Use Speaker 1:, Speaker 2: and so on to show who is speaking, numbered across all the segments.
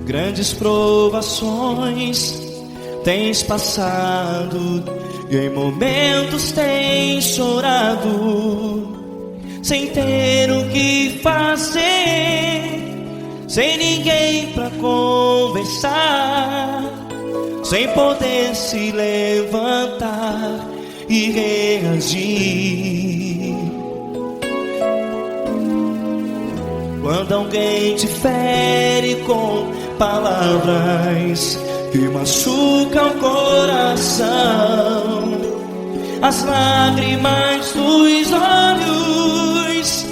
Speaker 1: Grandes provações tens passado e em momentos tens chorado, sem ter o que fazer, sem ninguém pra conversar, sem poder se levantar e reagir. Quando alguém te fere com palavras que machucam o coração, as lágrimas dos olhos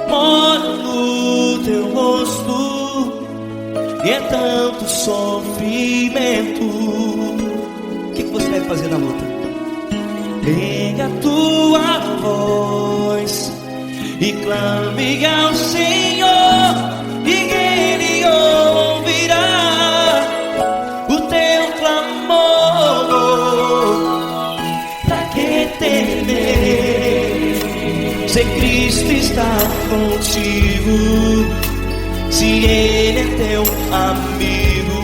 Speaker 1: moram no teu rosto, e é tanto sofrimento. O que você deve fazer na luta? Pega a tua voz e clame ao Senhor, e Ele ouvirá o teu clamor. Pra que temer, se Cristo está contigo, se Ele é teu amigo?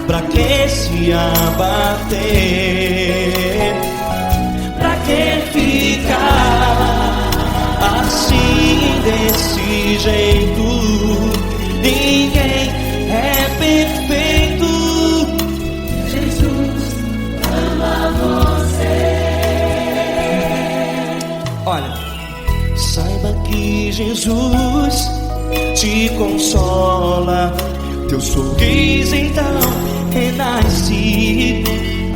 Speaker 1: Pra que se abater? Pra que ficar assim, desse jeito? Ninguém é perfeito.
Speaker 2: Jesus ama você.
Speaker 1: Olha, saiba que Jesus te consola, teu sorriso então renasce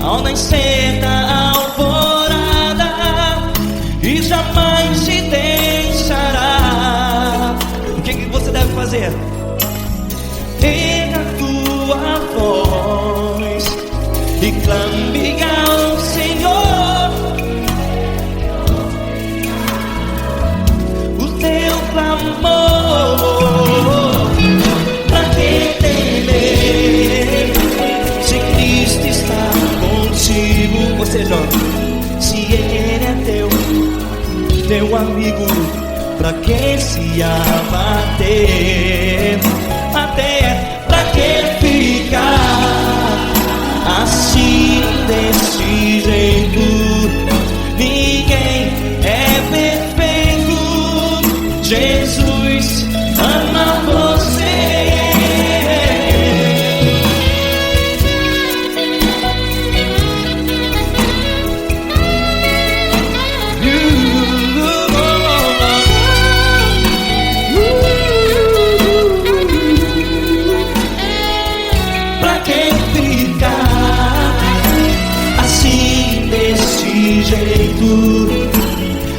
Speaker 1: ao nascer da alvorada, e jamais te deixará. O que você deve fazer? Pega a tua voz e clame ao Senhor, o teu clamor. Pra que temer, se Cristo está contigo? Ou seja, se Ele é teu amigo, pra que se abater? Até pra que ficar assim, desse jeito? Ninguém é perfeito. Jesus ama você.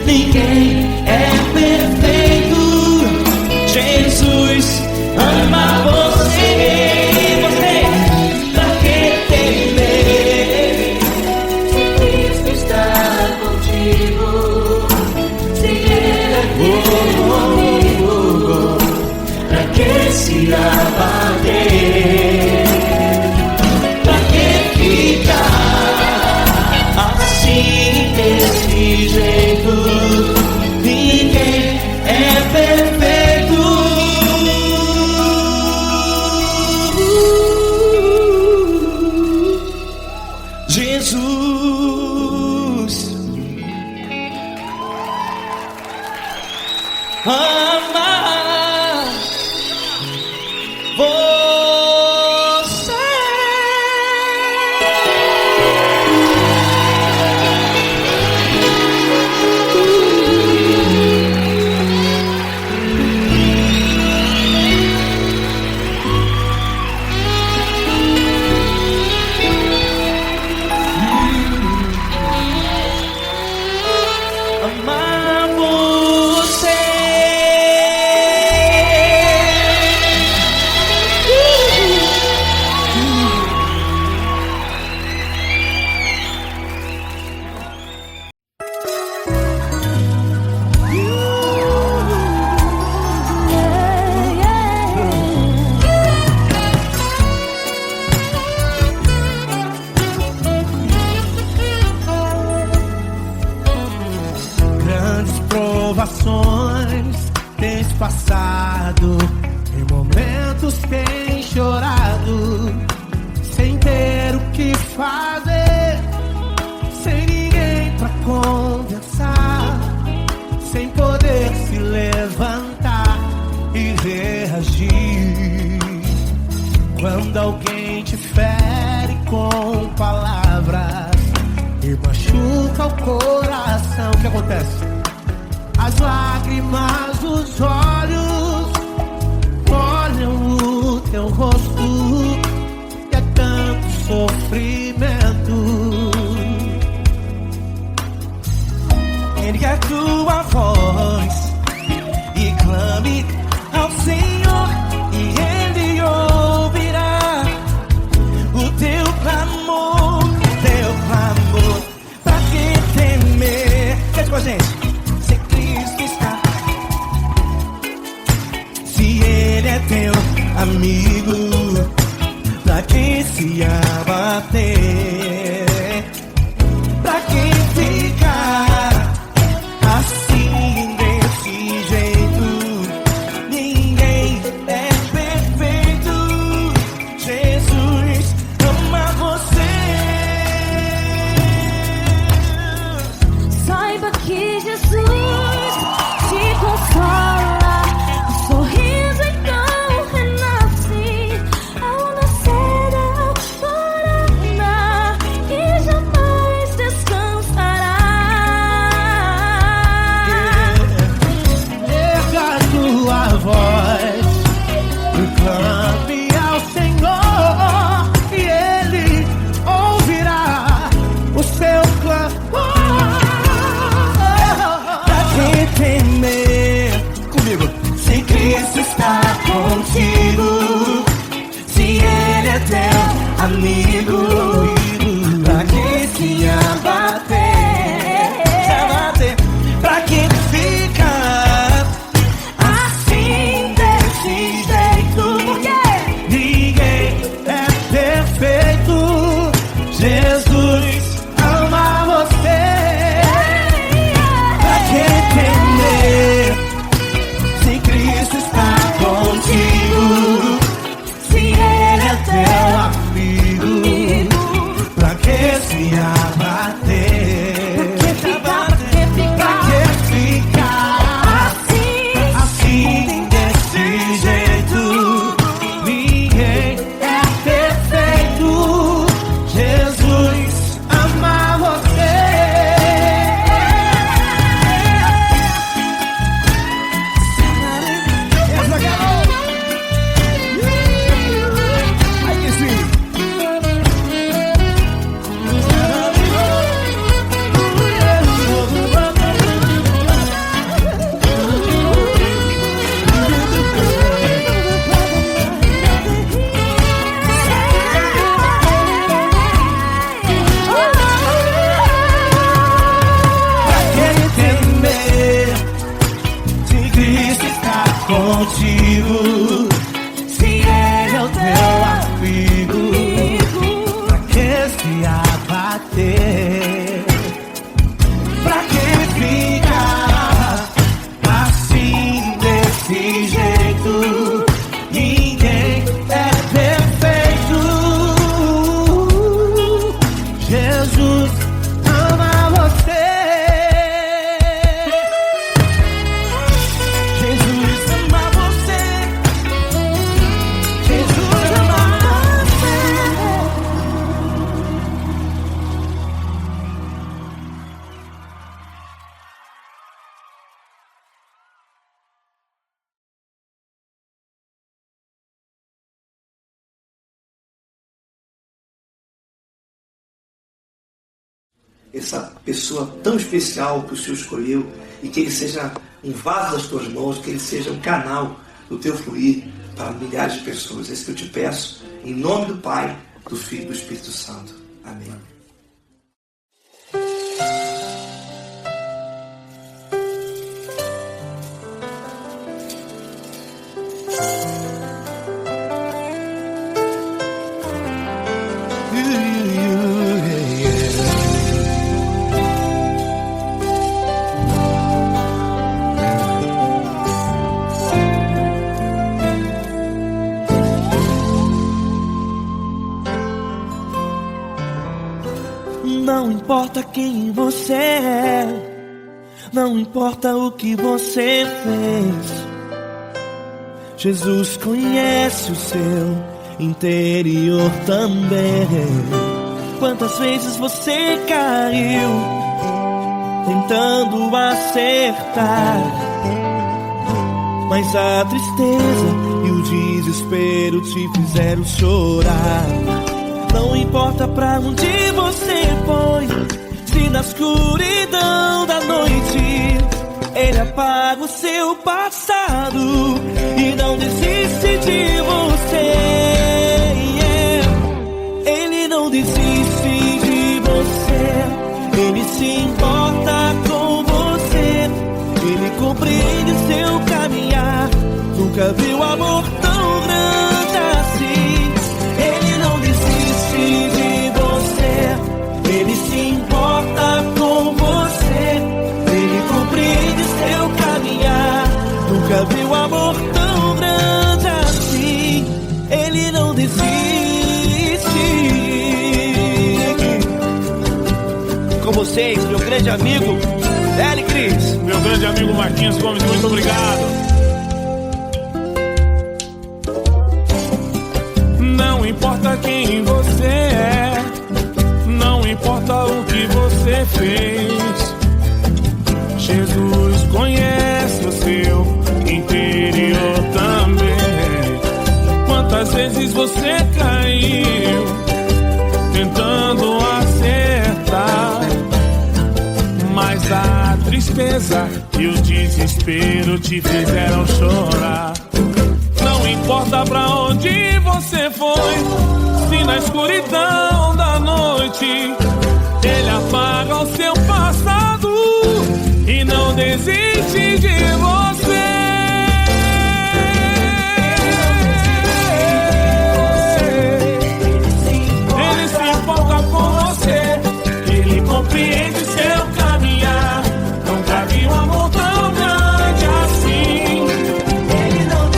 Speaker 1: Ninguém é perfeito. Jesus ama você. Pra que temer,
Speaker 2: se Cristo está contigo, se Ele é teu amigo? Pra que se abater? Pra que ficar assim, desse jeito? Ninguém é perfeito.
Speaker 1: Jesus ama você. Amar
Speaker 3: provações tens passado, em momentos tens chorado, sem ter o que fazer, sem ninguém pra conversar, sem poder se levantar e reagir. Quando alguém te fere com palavras e machuca o coração, o que acontece? As lágrimas dos olhos molham o teu rosto e é tanto sofrimento.
Speaker 1: Ergue a tua voz e clame ao Senhor, e Ele ouvirá o teu clamor, pra que temer? Cante com a gente. Se Cristo está, se Ele é teu amigo, pra que se abater? Pra que ficar assim desse jeito? Ninguém é perfeito. Jesus ama você.
Speaker 4: Saiba que Jesus te consola, o sorriso então renasce ao nascer da alvorada e jamais descansará.
Speaker 3: Erga a tua voz e clame ao Senhor, e Ele ouvirá o seu clamor.
Speaker 1: Pra que temer? Comigo. Se Cristo está contigo, se Ele é teu amigo, pra que se abater? Pra que ficar assim desse jeito? Porque
Speaker 3: Ninguém é perfeito. Jesus ama você.
Speaker 1: pra que temer? Se Cristo está contigo, se Ele é teu
Speaker 3: Amigo, pra que se abater? Pra que ficar assim desse jeito? Ninguém é perfeito. Jesus ama você. Essa galera. Aí que sim. Pra que temer? Se Cristo está contigo, se Ele é o teu amigo, pra que se abater? Pra que ficar assim desse jeito? Ninguém é perfeito. Jesus ama você. Jesus ama você. Jesus ama você.
Speaker 5: Essa pessoa tão especial que o Senhor escolheu, e que ele seja um vaso das tuas mãos, que ele seja um canal do teu fluir para milhares de pessoas. É isso que eu te peço, em nome do Pai, do Filho e do Espírito Santo. Amém.
Speaker 3: importa quem você é, não importa o que você fez, Jesus conhece o seu interior também. Quantas vezes você caiu tentando acertar, mas a tristeza e o desespero te fizeram chorar. Não importa pra onde você foi, se na escuridão da noite Ele apaga o seu passado e não desiste de você. Ele não desiste de você, Ele se importa com você, Ele compreende seu caminhar. Nunca viu amor tão grande assim. Ele não desiste de você, Ele se importa com você, Ele compreende seu caminhar. Nunca viu amor tão grande assim. Ele não desiste. Com vocês, meu grande amigo Eli Cris.
Speaker 6: Meu grande amigo Marquinhos Gomes, muito obrigado. Não importa quem você é, não importa o que você fez, Jesus conhece o seu interior também. Quantas vezes você caiu tentando acertar, mas a tristeza e o desespero te fizeram chorar. Não importa pra onde você foi, se na escuridão da noite Ele apaga o seu passado e não desiste de você. Ele se importa com você, Ele compreende seu caminhar. Nunca vi um amor tão grande assim.
Speaker 3: Ele não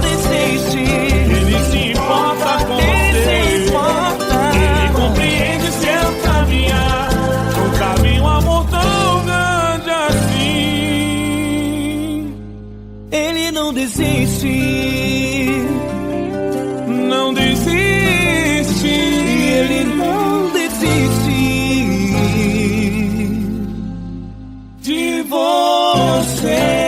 Speaker 3: desiste,
Speaker 6: Ele se importa com você, Ele compreende seu caminhar. Nunca vi um amor tão grande assim.
Speaker 3: Ele não desiste,
Speaker 6: Não desiste.
Speaker 3: Ele não desiste
Speaker 6: De você.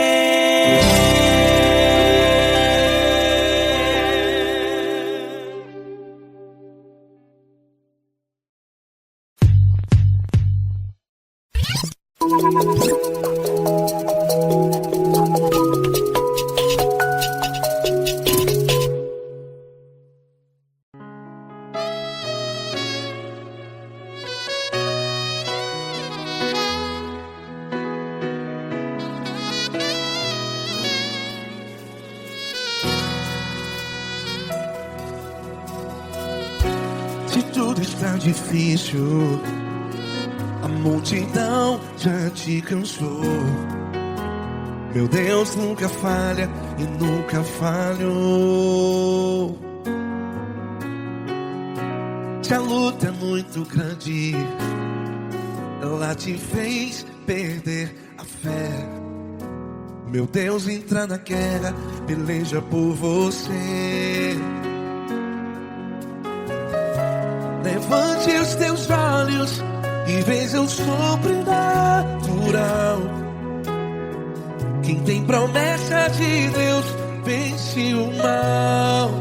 Speaker 1: Se tudo está difícil, a multidão já te cansou. Meu Deus nunca falha e nunca falhou. Se a luta é muito grande, ela te fez perder a fé. Meu Deus entra na guerra, peleja por você. Levante os teus olhos e veja o sobrenatural. Quem tem promessa de Deus vence o mal.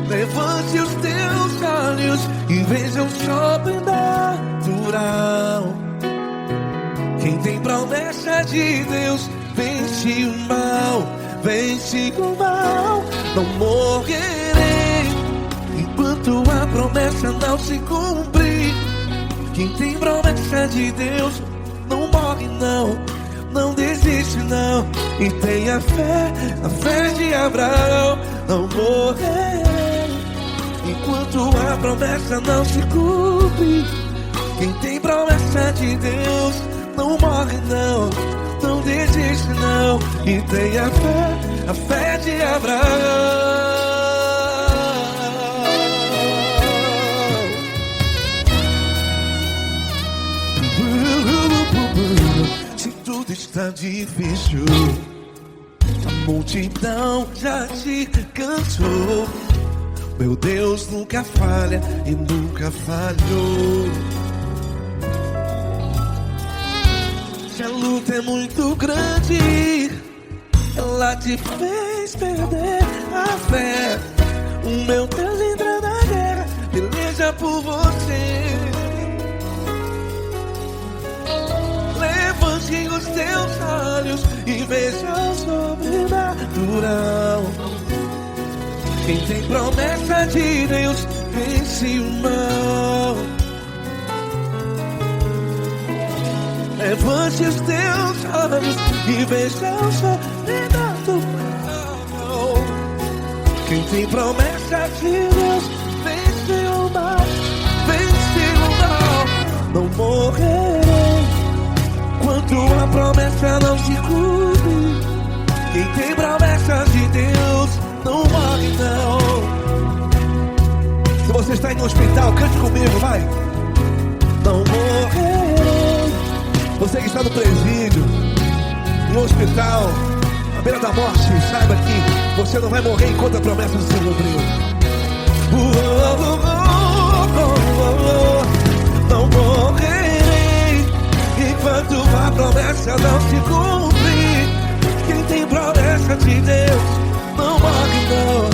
Speaker 1: Levante os teus olhos e veja o sobrenatural. Quem tem promessa de Deus vence o mal. Vence o mal. Não morrerei enquanto a promessa não se cumprir. Quem tem promessa de Deus não morre não, não desiste não. E tenha a fé de Abraão. Não morrerei enquanto a promessa não se cumpre. Quem tem promessa de Deus não morre não, não desiste não. E tenha a fé de Abraão. está difícil. A multidão já te cansou. Meu Deus nunca falha e nunca falhou. Se a luta é muito grande, ela te fez perder a fé. O meu Deus entra na guerra, peleja por você. Levante os teus olhos e veja o sobrenatural. Quem tem promessa de Deus vence o mal. Levante os teus olhos e veja o sobrenatural. Quem tem promessa de Deus vence o mal. Vence o mal. Não morrerei quando a promessa não se cumpre. Quem tem promessa de Deus não morre não. Se você está em um hospital, cante comigo, vai. Não morrerei. Você que está no presídio, em um hospital, à beira da morte, saiba que você não vai morrer enquanto a promessa não se cumpriu. Não morrerei enquanto a promessa não se cumprir. Quem tem promessa de Deus não morre não.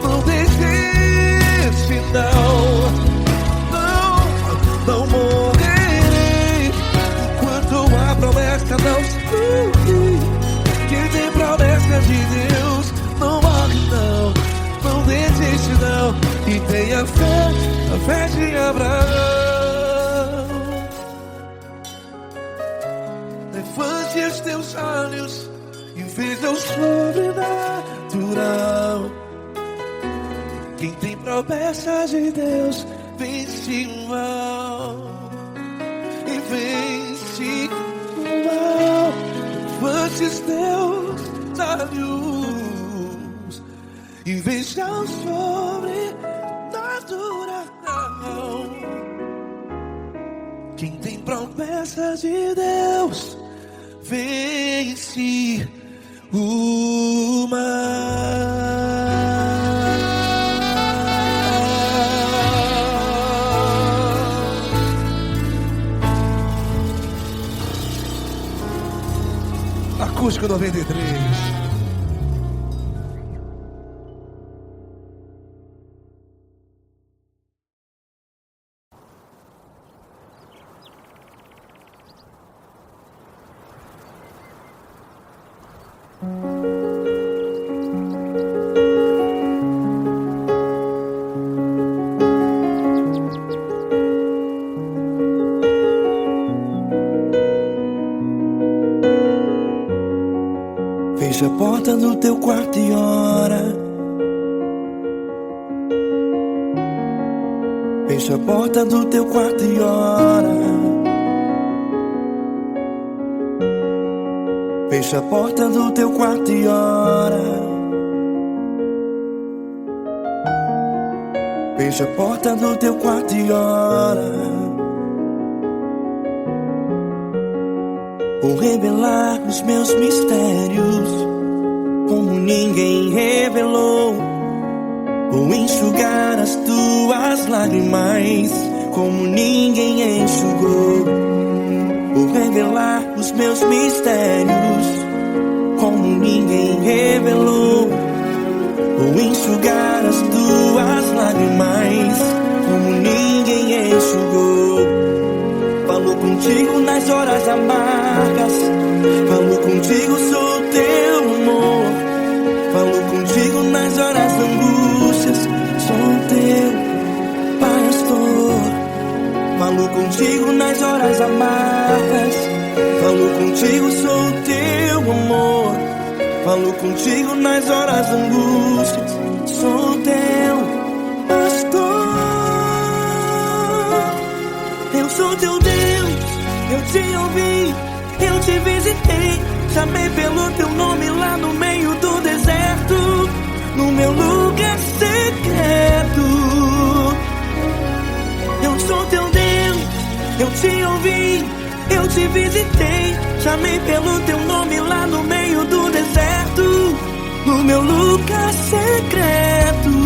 Speaker 1: Não desiste não. Não morrerei enquanto a promessa não se cumprir. Quem tem promessa de Deus não morre não. Não desiste não. E tenha fé, a fé de Abraão. Levante os teus olhos e veja o sobrenatural. Quem tem promessa de Deus vence o mal. E vence o mal. Levante os teus olhos e veja o sobrenatural. Quem tem promessa de Deus vence o mal. Acústico 93.
Speaker 3: Fecha a porta do teu quarto e ora. Fecha a porta do teu quarto e ora. Fecha a porta do teu quarto e ora. Fecha a porta do teu quarto e ora. Vou revelar os meus mistérios como ninguém revelou. Vou enxugar as tuas lágrimas como ninguém enxugou. Vou revelar os meus mistérios como ninguém revelou. Vou enxugar as tuas lágrimas como ninguém enxugou. Falo contigo nas horas amargas. Falo contigo, sou teu amor. Falo contigo nas horas da angústias. Sou teu pastor. Falo contigo nas horas amargas. Falo contigo, sou teu amor. Falo contigo nas horas da angústias. Sou teu pastor. Eu sou teu Deus, eu te ouvi, eu te visitei. Chamei pelo teu nome lá no meio do deserto, no meu lugar secreto. Eu sou teu Deus, eu te ouvi, eu te visitei. Chamei pelo teu nome lá no meio do deserto, no meu lugar secreto.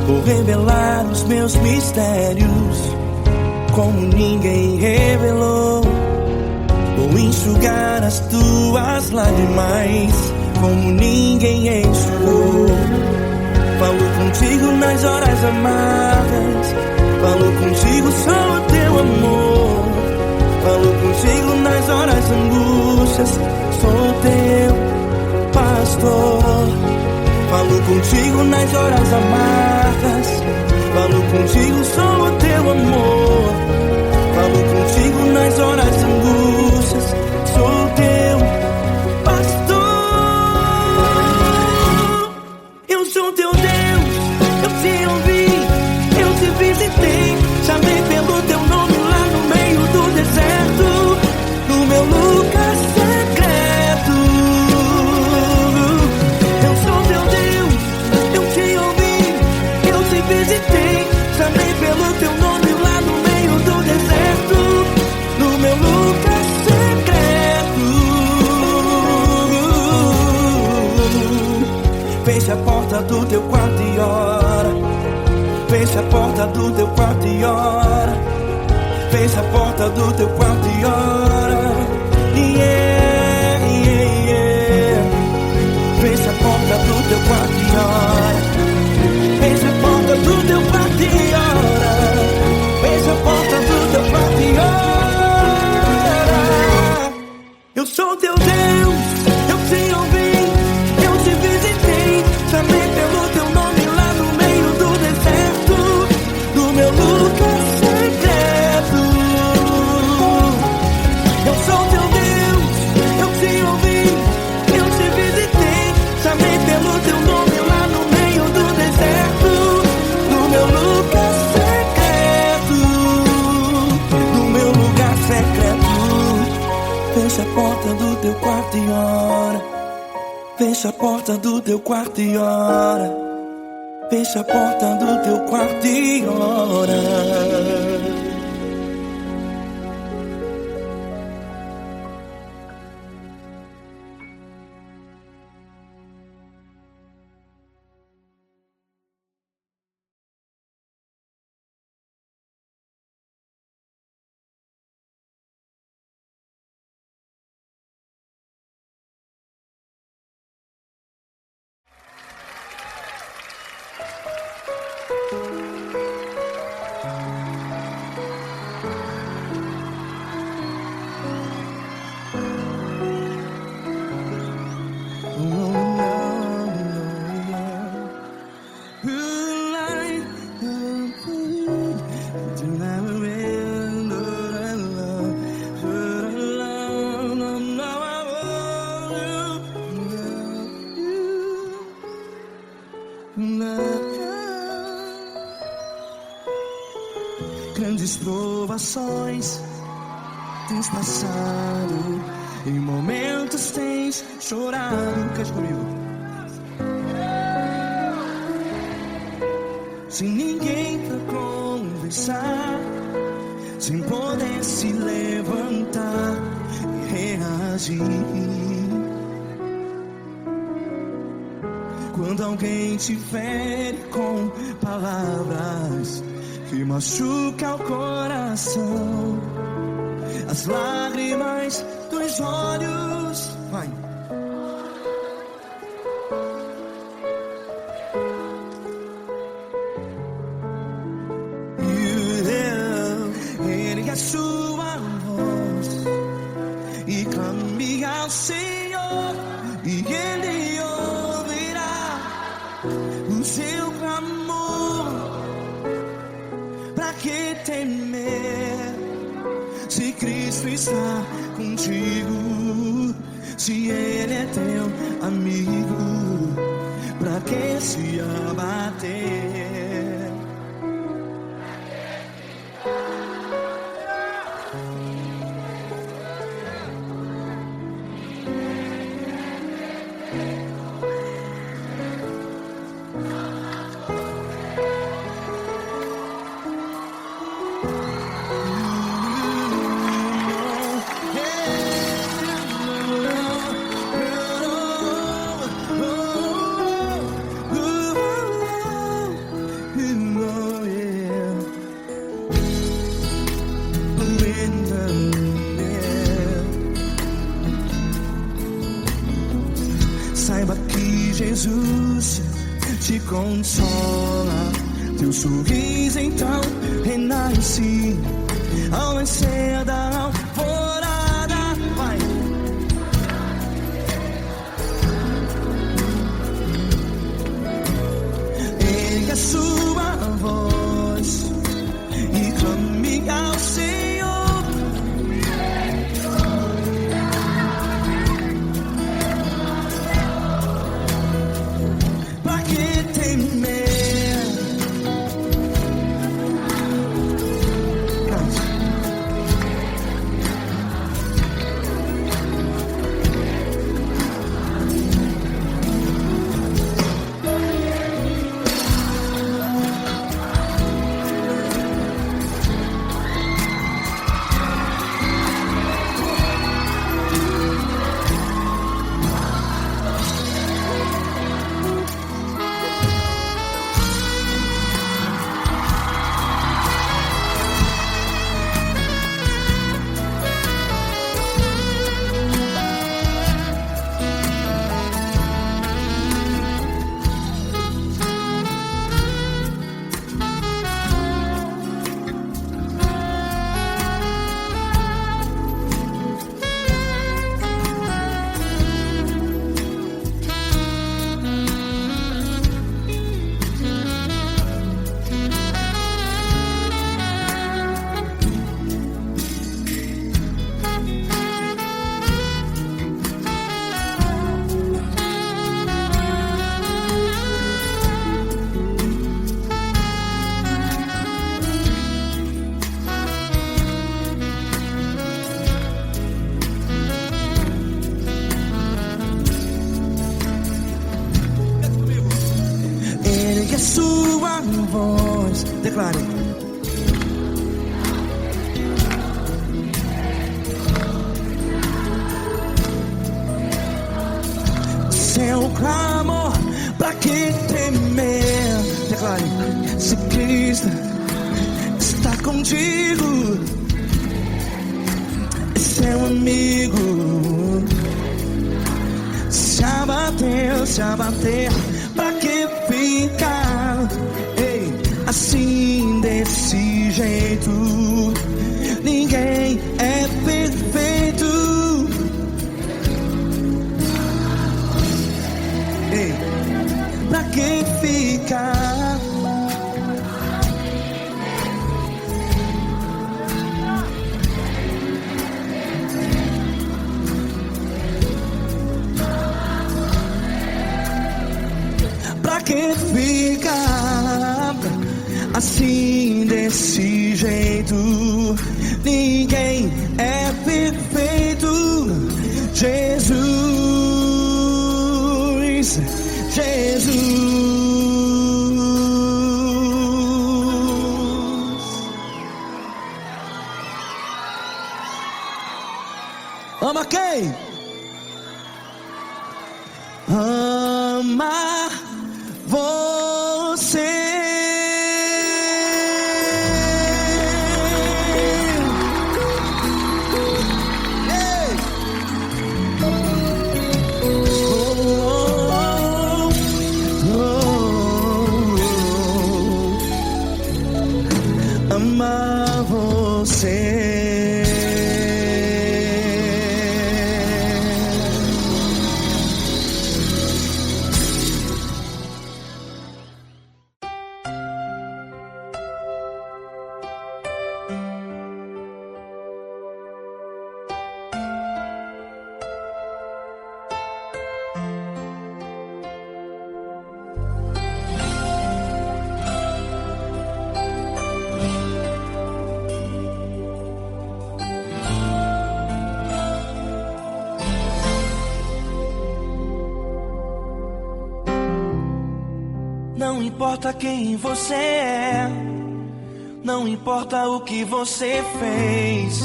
Speaker 3: Vou revelar os meus mistérios como ninguém revelou. Vou enxugar as tuas lágrimas como ninguém enxugou. Falo contigo nas horas amargas, falo contigo só o teu amor. Falo contigo nas horas angústias, sou teu pastor. Falo contigo nas horas amargas, falo contigo só o teu amor. Falo contigo nas horas angústias, sou teu pastor. Eu sou teu Deus, eu te ouvi, eu te visitei. Chamei pelo teu nome lá no meio do deserto, no meu lugar secreto. Eu sou teu Deus, eu te ouvi, eu te visitei. Chamei pelo teu nome lá no meio do deserto, no meu lugar secreto. Feche a porta do teu quarto e ora. Feche a porta do teu quarto e ora. Feche a porta do teu quarto e ora. Yeah, yeah, yeah. Feche a porta do teu quarto e ora. Feche a porta do teu quarto e ora. Feche a porta do teu quarto e ora. Eu sou teu Deus, eu te ouvi, eu te visitei. Chamei pelo teu nome lá no meio do deserto, no meu lugar secreto. Eu sou teu Deus, eu te ouvi, eu te visitei. Chamei pelo teu nome lá no meio do deserto, no meu lugar secreto, no meu lugar secreto. Fecha a porta do teu quarto e ora. Fecha a porta do teu quarto e ora. Fecha a porta do teu quarto e ora. Grandes provações tens passado, em momentos tens chorado. Cante comigo. Sem ninguém pra conversar, sem poder se levantar e reagir. Quando alguém te fere com palavras que machuca o coração, as lágrimas dos olhos, vai. Ergue a sua voz e clame ao Senhor, e Ele ouvirá o seu clamor. Pra que temer, se Cristo está contigo? Se Ele é teu amigo, pra que se abater? Jesus te consola. Teu sorriso então renasce ao nascer da alvorada. Vai. Ergue a sua voz e clame ao Senhor. Pra que temer? A sua voz, declare. Seu clamor, pra que temer? Declare. Se Cristo está contigo, é seu amigo. Se abater, pra que ficar? Ei, assim desse jeito, ninguém é perfeito. Ei, pra que ficar? Pra que ficar assim desse jeito? Ninguém é perfeito. Jesus, Jesus. Ama quem? Ama você. Ei. Ama você. Não importa quem você é, não importa o que você fez,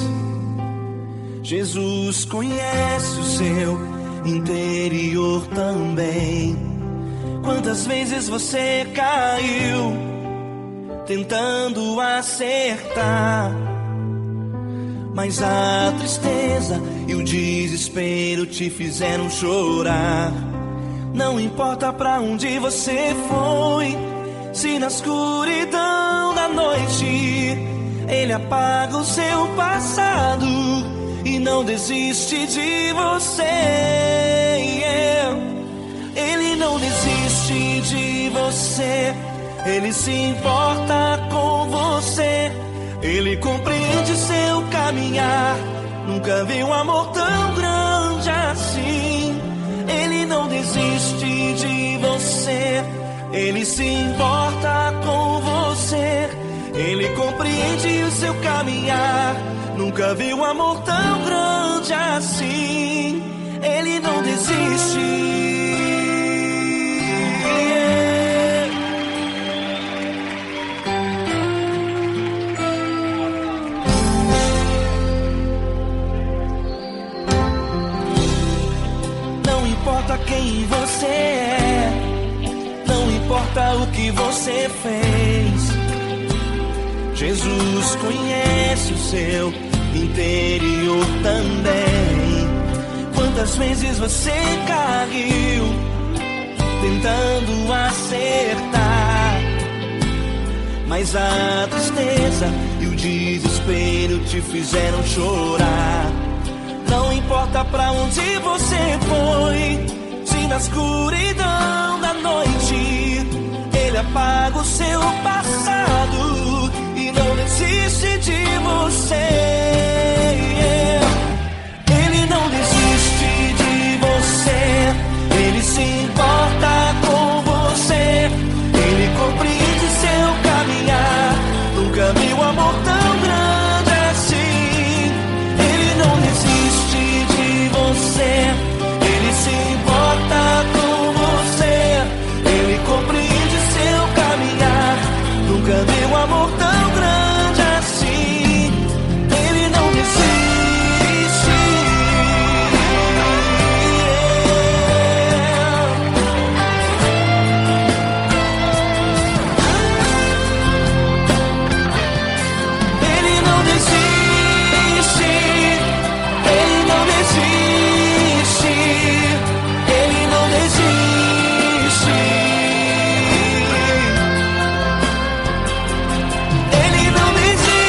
Speaker 3: Jesus conhece o seu interior também. Quantas vezes você caiu tentando acertar, mas a tristeza e o desespero te fizeram chorar. Não importa pra onde você foi, se na escuridão da noite Ele apaga o seu passado e não desiste de você. Ele não desiste de você. Ele se importa com você. Ele compreende seu caminhar. Nunca vi um amor tão grande assim. Ele não desiste de você. Ele se importa com você. Ele compreende o seu caminhar. Nunca vi um amor tão grande assim. Ele não desiste. Não importa quem você é, não importa o que você fez, Jesus conhece o seu interior também. Quantas vezes você caiu tentando acertar, mas a tristeza e o desespero te fizeram chorar. Não importa pra onde você foi, se na escuridão da noite Ele apaga o seu passado e não desiste de você. Ele não desiste de você. Ele se importa com você. Ele compreende seu caminhar. Nunca vi um amor tão grande assim. Ele não desiste de você. Ele se importa com você. Ele compreende seu caminhar. Nunca vi um amor tão grande assim. Ele não desiste. Ele não desiste. Ele não desiste. Ele não desiste. Ele não desiste.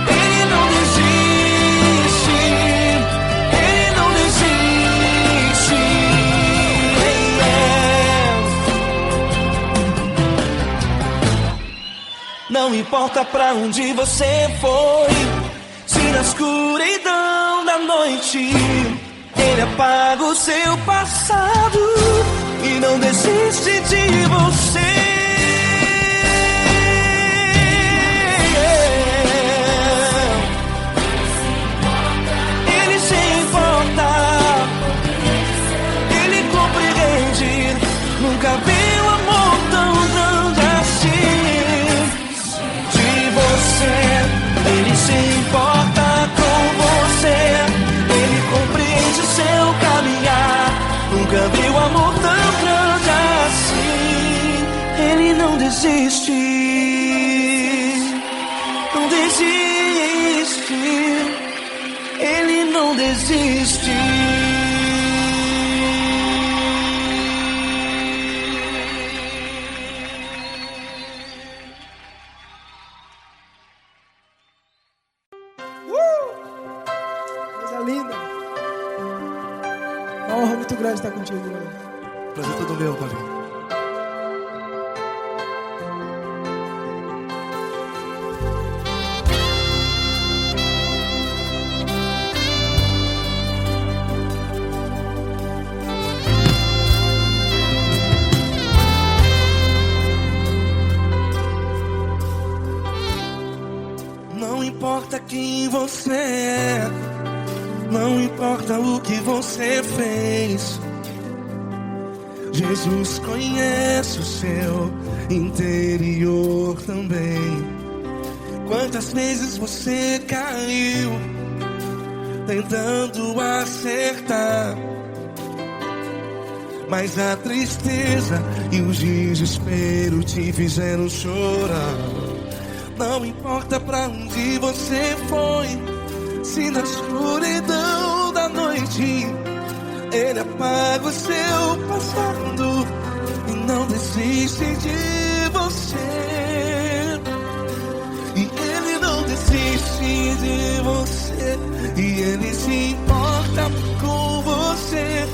Speaker 3: Ele não desiste. Ele não desiste. Não importa pra onde você foi, se na escuridão da noite Ele apaga o seu passado e não desiste de você. Ele se importa. Ele compreende. Nunca vi um amor tão grande assim. De você. Ele se importa com você. Ele compreende o seu caminhar. Nunca vi um amor tão grande assim. Ele não desiste. Não desiste. Ele não desiste.
Speaker 7: Coisa linda. Uma honra muito grande estar contigo, mano.
Speaker 1: Prazer todo meu, Paulinho.
Speaker 3: Não importa quem você é, não importa o que você fez, Jesus conhece o seu interior também. Quantas vezes você caiu tentando acertar, mas a tristeza e o desespero te fizeram chorar. Não importa pra onde você foi, se na escuridão da noite
Speaker 1: Ele apaga o seu passado e não desiste de você. E Ele não desiste de você. E Ele se importa com você.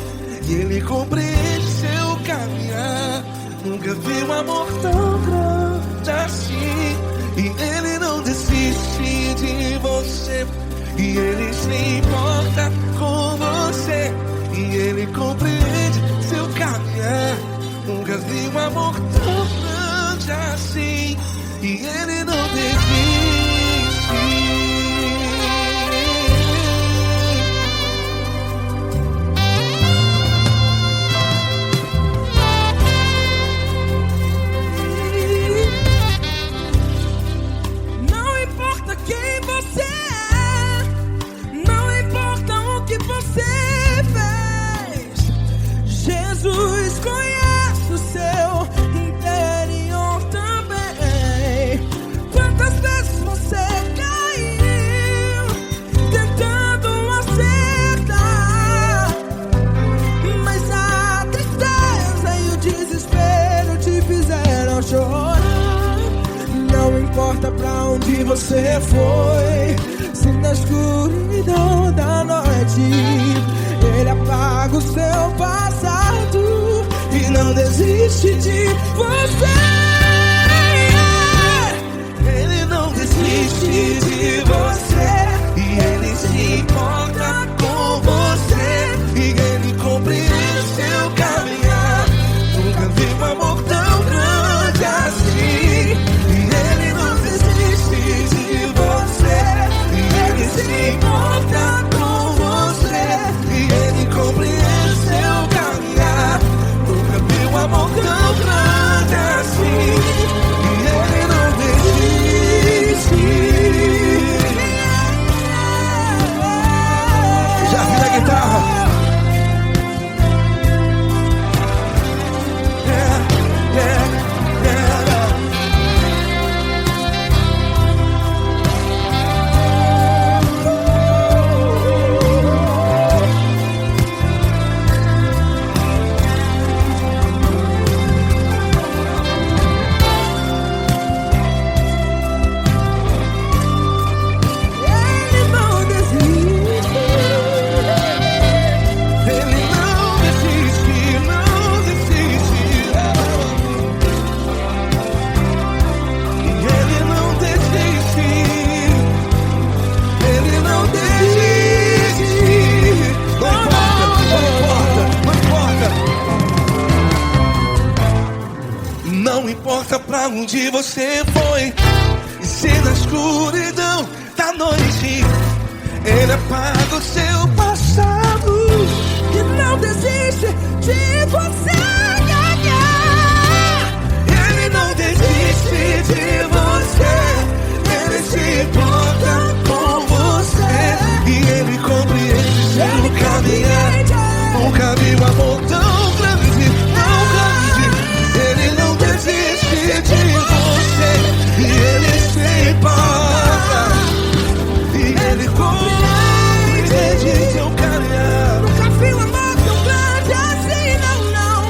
Speaker 1: E Ele compreende seu caminhar. Nunca vi um amor tão grande assim. E Ele não desiste de você. E Ele se importa com você. E Ele compreende seu caminhar. Nunca vi um amor tão grande assim. E Ele não desiste.
Speaker 3: Não importa quem você é, não importa o que você fez, Jesus conhece o seu interior também. Quantas vezes você caiu tentando acertar, mas a tristeza e o desespero te fizeram chorar. Não importa pra onde você foi, se na escuridão da noite Ele apaga o seu passado e não desiste de você.
Speaker 1: Ele não desiste de você. E Ele se importa com você. E Ele compreende seu caminhar. Nunca vi um amor tão grande assim. E Ele não desiste de você. E Ele se importa com você. E Ele compreende seu caminhar. Nunca vi um amor tão grande assim. E Ele não desiste. Já vi a guitarra.
Speaker 3: Ele não desiste.
Speaker 1: Ele não desiste, não desiste. E Ele não desiste. Ele não desiste. Não importa, não importa, não importa. Não importa pra onde você foi, e se na escuridão da noite Ele apaga o seu passado
Speaker 3: E não desiste de você.
Speaker 1: Ele não desiste de você. Ele se importa com você. E Ele compreende seu caminhar. Nunca vi um amor tão grande, tão grande. Ele não desiste de você. E Ele se importa. E Ele compreende seu caminhar.
Speaker 3: Nunca vi um amor tão grande assim, não, não.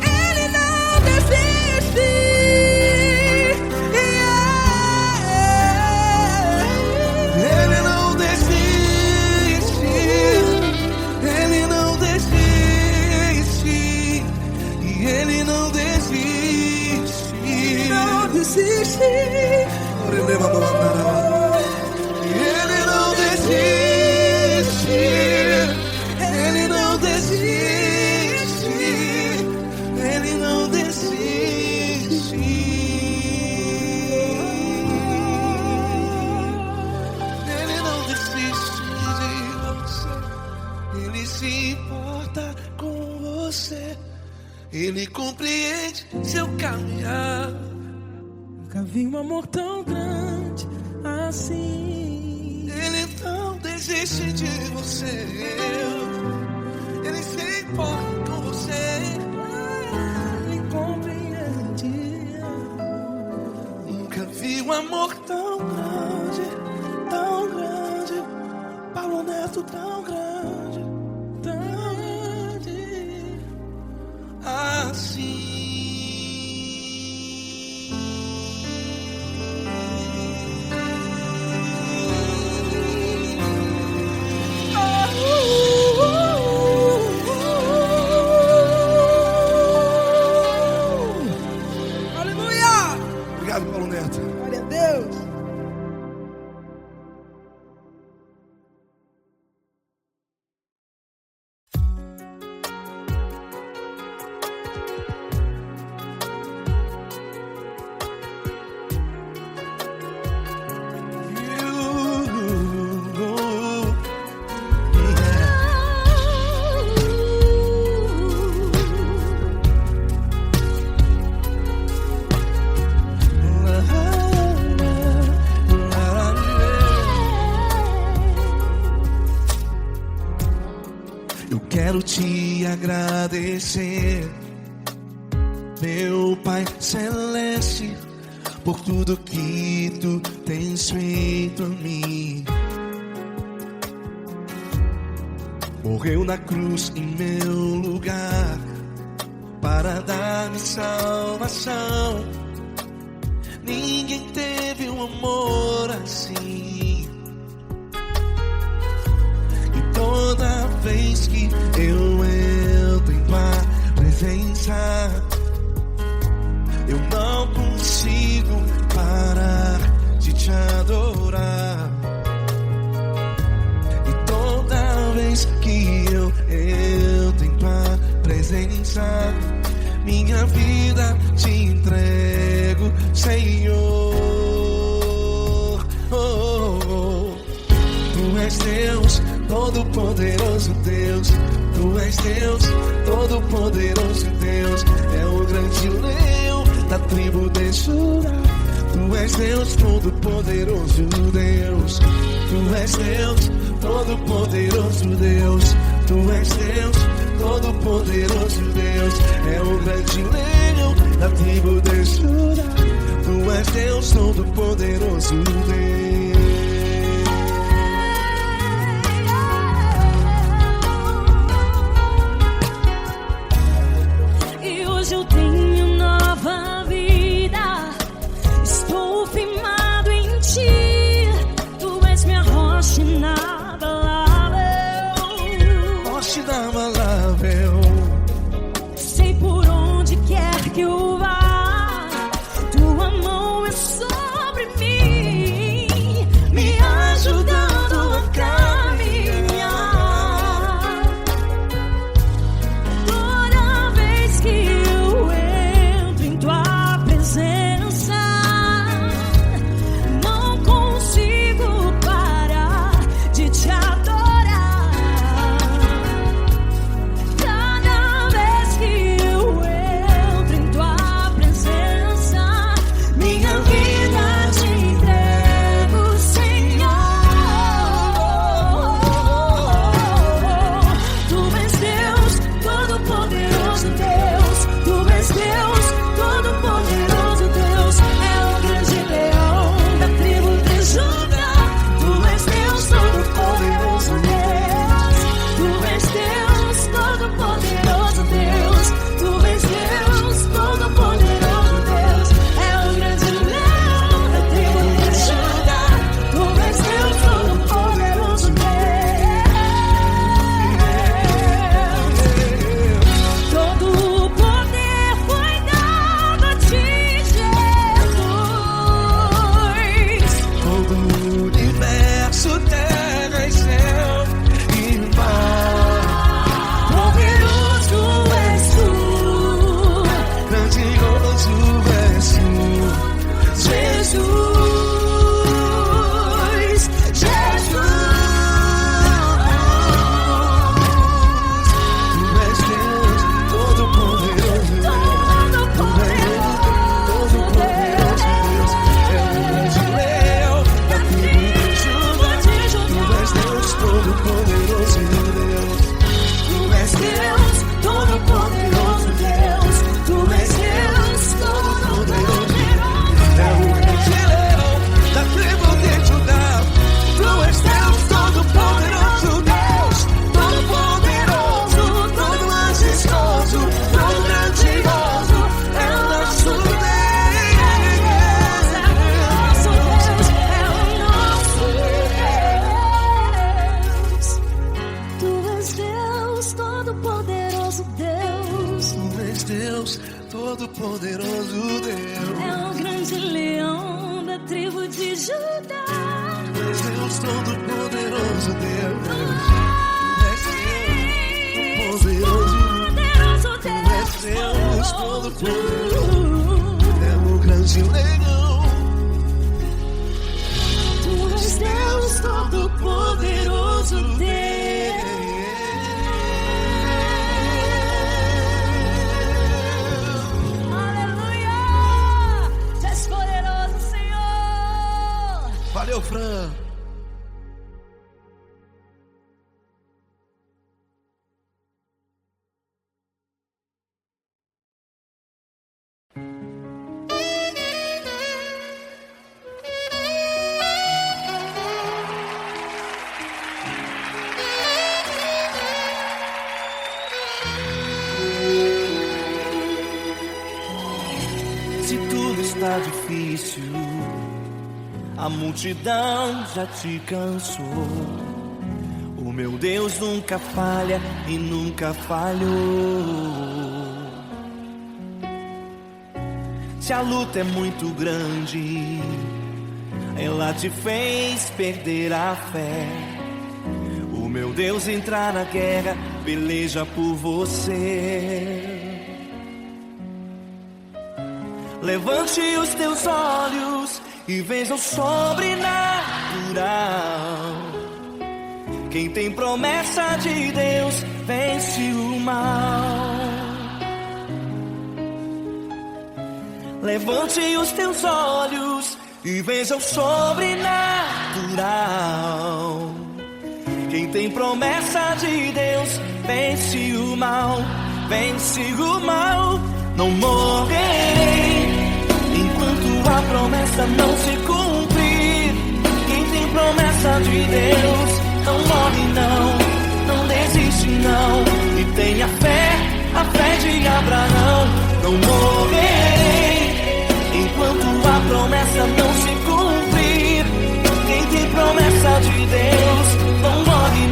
Speaker 3: Ele não desiste.
Speaker 1: Ele não desiste. Ele não desiste. E Ele não desiste.
Speaker 3: Não desiste.
Speaker 1: Ele não desiste. Ele não desiste. Ele não desiste. Ele não desiste de você. Ele se importa com você. Ele compreende seu caminhar.
Speaker 3: Nunca vi um amor tão grande assim.
Speaker 1: Ele não desiste de você. Ele se importa com você.
Speaker 3: Ele compreende.
Speaker 1: Nunca vi um amor tão grande, tão grande. Paulo Neto tão grande, tão grande. quero te agradecer, meu Pai Celeste, por tudo que tu tens feito a mim. Morreu na cruz em meu lugar para dar-me salvação. Ninguém teve um amor assim. E toda vez que eu entro em tua presença, eu não consigo parar de te adorar. E toda vez que eu entro em tua presença, minha vida te entrego, Senhor. Oh, oh, oh. Tu és Deus, Todo-Poderoso Deus. Tu és Deus, Todo-Poderoso Deus. É o grande leão da tribo de Judá. Tu és Deus, Todo-Poderoso Deus. Tu és Deus, Todo-Poderoso Deus. Tu és Deus, Todo-Poderoso Deus. É o grande leão da tribo de Judá. Tu és Deus, Todo-Poderoso Deus.
Speaker 4: E hoje eu tenho nova vida. Estou firmado em ti. Tu és minha rocha inabalável.
Speaker 1: Rocha inabalável.
Speaker 4: Sei por onde quer que eu vá, tua mão é sobre mim, me ajudando a caminhar. Toda vez que eu entro em tua presença, não consigo parar de te adorar. Cada vez que eu entro em tua presença, minha vida te entrego, Senhor. Tu és Deus, Todo-Poderoso Deus. Tu és Deus, Todo-Poderoso Deus. É o grande leão da tribo de Judá. Tu és Deus, Todo-Poderoso Deus. Tu és Deus, Todo-Poderoso Deus. Tu és Deus, Todo-Poderoso Deus. É o grande leão da tribo de Judá. Tu és Deus, Todo-Poderoso Deus. Todo o poder foi dado a ti, Jesus.
Speaker 1: Todo o universo, terra e céu e mar.
Speaker 4: Poderoso és tu,
Speaker 1: Grandioso és tu,
Speaker 4: Jesus. Jesus.
Speaker 1: Tu és Deus, Todo-Poderoso Deus. Tu és Deus, Todo-Poderoso Deus. É o grande leão da tribo de Judá. Tu és Deus, Todo-Poderoso Deus.
Speaker 4: Tu és Deus, Todo-Poderoso Deus. Tu és Deus, Todo-Poderoso Deus.
Speaker 1: É o grande leão da tribo de Judá. Tu és Deus, Todo-Poderoso Deus. Todo-Poderoso, todo majestoso, todo grandioso. É o nosso Deus.
Speaker 4: Tu és Deus, Todo-Poderoso Deus.
Speaker 1: Tu és Deus, Todo-Poderoso Deus.
Speaker 4: É o grande leão da tribo de Judá.
Speaker 1: Tu és Deus, Todo-Poderoso Deus. Tu és Deus, Todo-Poderoso. Tu és Deus, Todo-Poderoso. É o grande leão.
Speaker 4: Tu és Deus, Todo-Poderoso Deus. Aleluia! Tu és poderoso, Senhor.
Speaker 1: Valeu, Fran.
Speaker 3: difícil, a multidão já te cansou. O meu Deus nunca falha e nunca falhou. Se a luta é muito grande, ela te fez perder a fé. O meu Deus entrar na guerra, peleja por você. Levante os teus olhos e veja o sobrenatural. Quem tem promessa de Deus vence o mal. Levante os teus olhos e veja o sobrenatural. Quem tem promessa de Deus vence o mal, vence o mal. Não morrerei enquanto a promessa não se cumprir. Quem tem promessa de Deus não morre não desiste não. E tenha fé, a fé de Abraão. Não morrerei enquanto a promessa não se cumprir. Quem tem promessa de Deus não morre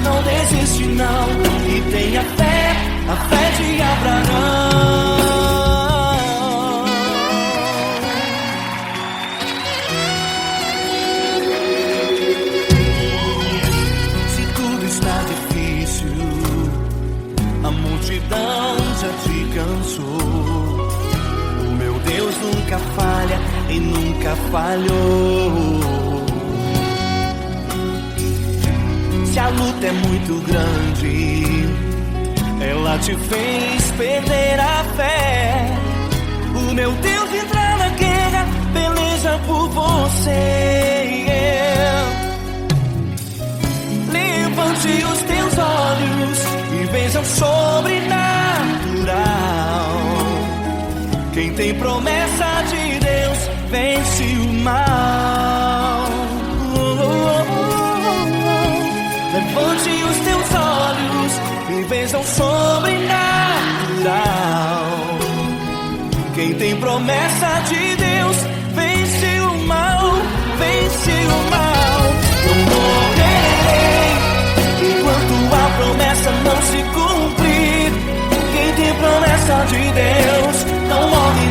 Speaker 3: não desiste não. E tenha fé, a fé de Abraão. Se tudo está difícil, a multidão já te cansou. O meu Deus nunca falha e nunca falhou. Se a luta é muito grande, ela te fez perder a fé. O meu Deus entrar na guerra, peleja por você. Levante os teus olhos e veja o sobrenatural. Quem tem promessa de Deus vence o mal. Levante os teus olhos e veja o sobrenatural. Quem tem promessa de Deus vence o mal, vence o mal. Não morrerei enquanto a promessa não se cumprir. Quem tem promessa de Deus não morre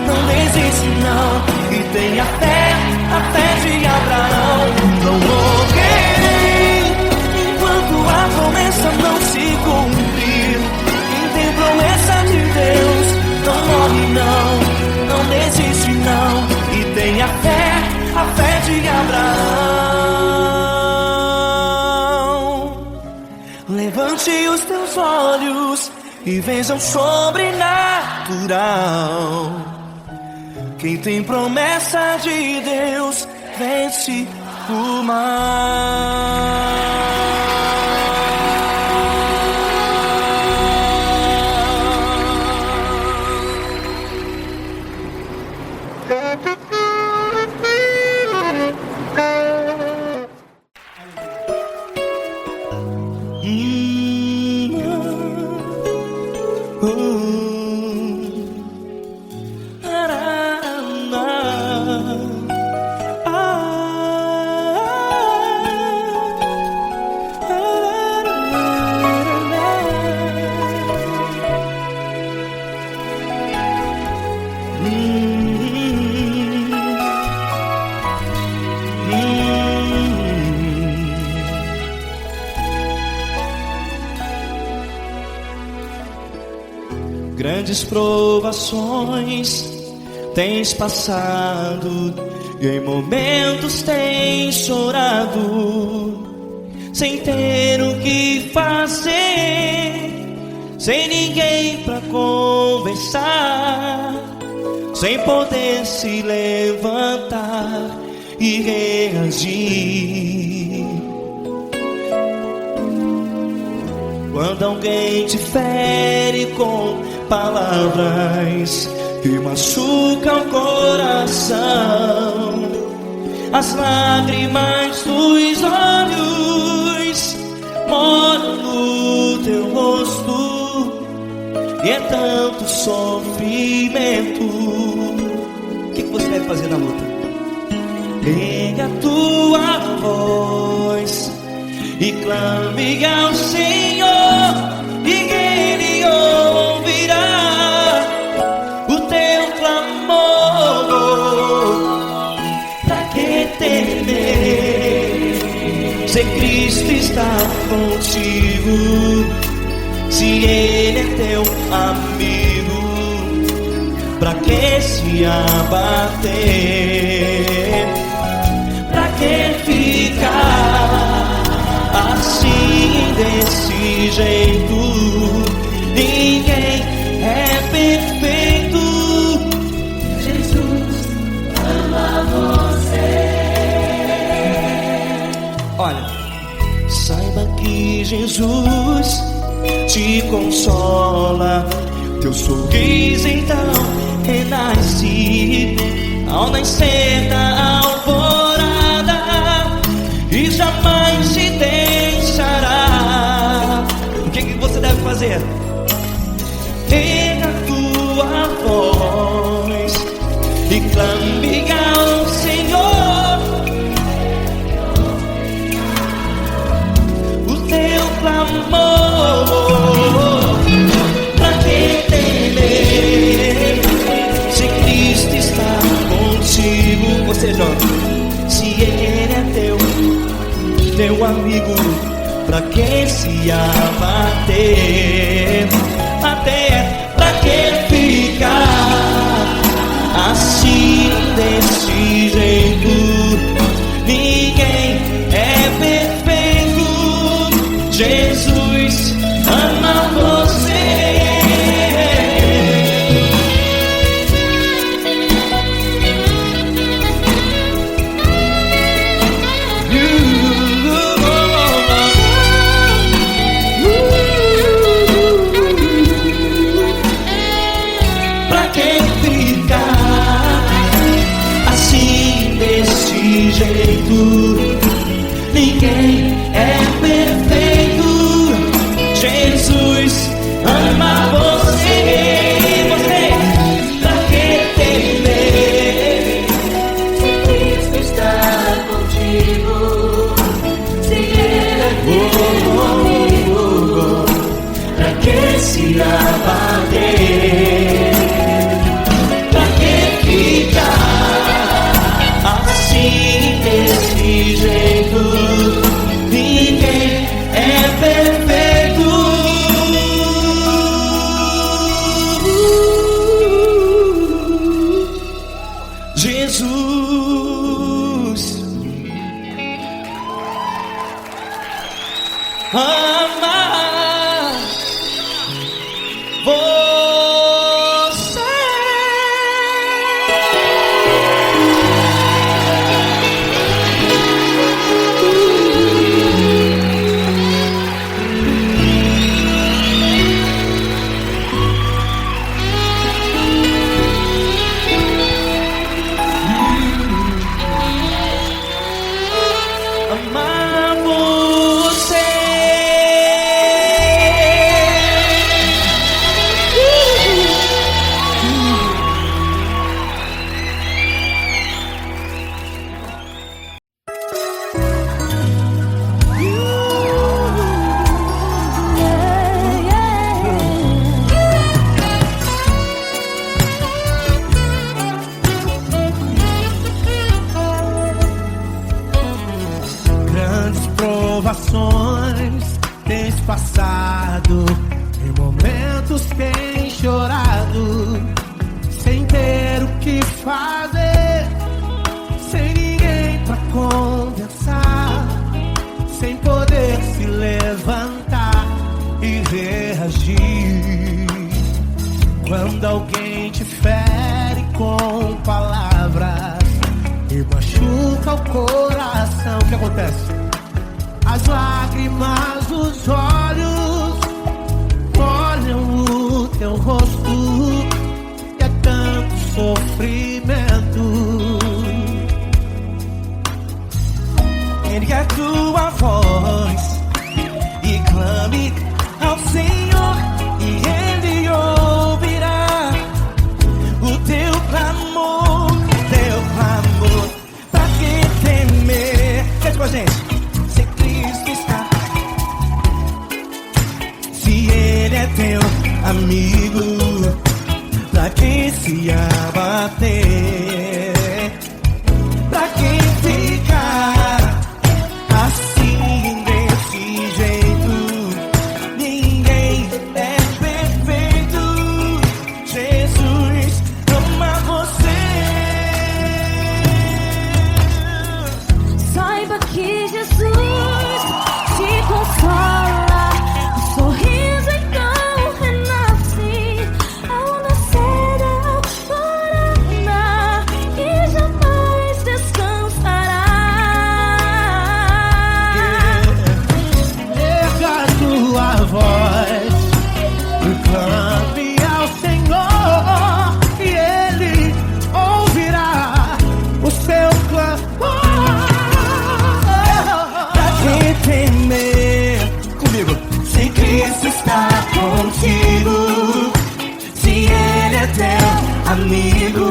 Speaker 3: não desiste não. E tenha fé, a fé de Abraão. Não morrerei enquanto a promessa não se cumprir. Quem tem promessa de Deus não morre não desiste não. E tenha fé, a fé de Abraão. Levante os teus olhos e veja o sobrenatural. Quem tem promessa de Deus vence o mal. Grandes provações tens passado e em momentos tens chorado, sem ter o que fazer, sem ninguém pra conversar, sem poder se levantar e reagir. Quando alguém te fere com palavras que machucam o coração, as lágrimas dos olhos moram no teu rosto, e é tanto sofrimento que você deve fazer na luta? Erga a tua voz e clame ao Senhor, e Ele ouvirá o teu clamor. Pra que temer, se Cristo está contigo, se Ele é teu amigo? Pra que se abater? Pra que ficar assim desse jeito? Ninguém é perfeito.
Speaker 2: Jesus ama você.
Speaker 3: Olha, saiba que Jesus te consola. Teu sorriso então renasce ao nascer da alvorada e jamais te deixará. O que você deve fazer? Erga a tua voz e clame ao Senhor, o teu clamor. Pra que temer, se Cristo está contigo? Você jovem, se Ele é teu amigo, pra que se abater? Até pra que ficar assim desse jeito? Ninguém é perfeito. Jesus ama você. Pra que ficar assim desse jeito? Ninguém é perfeito. Jesus ama você. Pra que temer,
Speaker 2: Se Cristo está contigo, se Ele é teu amigo, pra que se abater?
Speaker 3: pra que ficar assim desse jeito? Ninguém é perfeito. Jesus ama você. Amar você.
Speaker 1: Grandes provações tens passado, em momentos tens chorado, sem ter o que fazer, sem ninguém pra conversar, sem poder se levantar e reagir. Quando alguém te fere com palavras e machuca o coração, o que acontece? As lágrimas dos olhos molham o teu rosto, e é tanto sofrimento. Ergue a tua voz e clame ao Senhor, e Ele ouvirá o teu clamor. gente. Se Cristo está, se Ele é teu amigo, pra quem se abater, pra quem ficar assim desse jeito? Ninguém é perfeito. Jesus ama você.
Speaker 4: Saiba que Jesus te consola. O sorriso então renasce ao nascer da aurora e jamais descansará.
Speaker 1: Erga a tua voz, clame ao Senhor e Ele ouvirá o seu clamor. Pra quem temer, comigo, se Cristo está contigo, se Ele é teu amigo,